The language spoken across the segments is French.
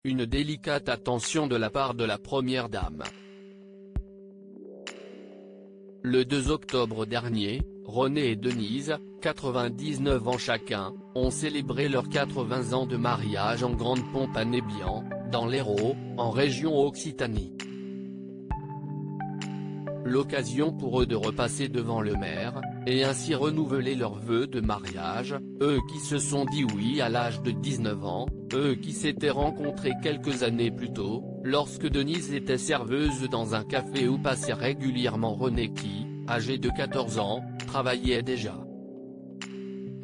une délicate attention de la part de la première dame. Le 2 octobre dernier, René et Denise, 99 ans chacun, ont célébré leurs 80 ans de mariage en grande pompe à Nébian, dans l'Hérault, en région Occitanie. L'occasion pour eux de repasser devant le maire, et ainsi renouveler leurs vœux de mariage, eux qui se sont dit oui à l'âge de 19 ans, eux qui s'étaient rencontrés quelques années plus tôt, lorsque Denise était serveuse dans un café où passait régulièrement René qui, âgé de 14 ans, travaillait déjà.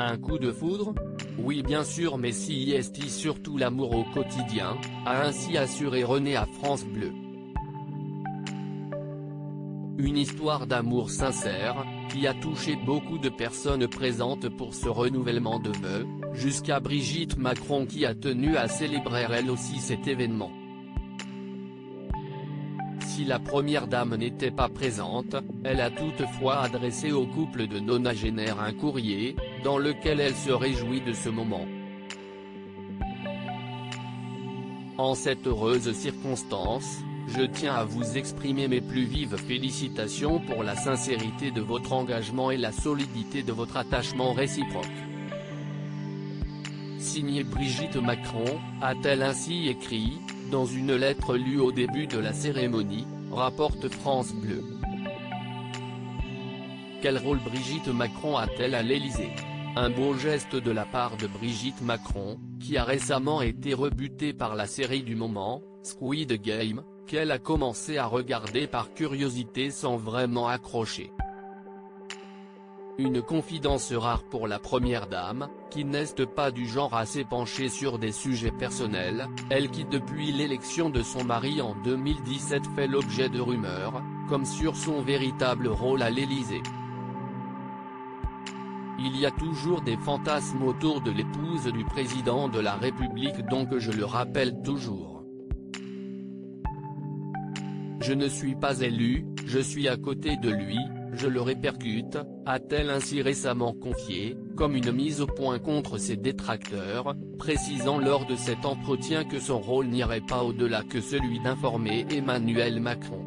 Un coup de foudre? Oui bien sûr, mais si est surtout l'amour au quotidien, a ainsi assuré René à France Bleu. Une histoire d'amour sincère, qui a touché beaucoup de personnes présentes pour ce renouvellement de vœux, jusqu'à Brigitte Macron qui a tenu à célébrer elle aussi cet événement. Si la première dame n'était pas présente, elle a toutefois adressé au couple de nonagénaires un courrier, dans lequel elle se réjouit de ce moment. En cette heureuse circonstance, je tiens à vous exprimer mes plus vives félicitations pour la sincérité de votre engagement et la solidité de votre attachement réciproque. Signé Brigitte Macron, a-t-elle ainsi écrit, dans une lettre lue au début de la cérémonie, rapporte France Bleu. Quel rôle Brigitte Macron a-t-elle à l'Élysée? Un beau geste de la part de Brigitte Macron, qui a récemment été rebutée par la série du moment, Squid Game, qu'elle a commencé à regarder par curiosité sans vraiment accrocher. Une confidence rare pour la première dame, qui n'est pas du genre à s'épancher sur des sujets personnels, elle qui depuis l'élection de son mari en 2017 fait l'objet de rumeurs, comme sur son véritable rôle à l'Élysée. Il y a toujours des fantasmes autour de l'épouse du président de la République, donc je le rappelle toujours. Je ne suis pas élu, je suis à côté de lui, je le répercute, a-t-elle ainsi récemment confié, comme une mise au point contre ses détracteurs, précisant lors de cet entretien que son rôle n'irait pas au-delà que celui d'informer Emmanuel Macron.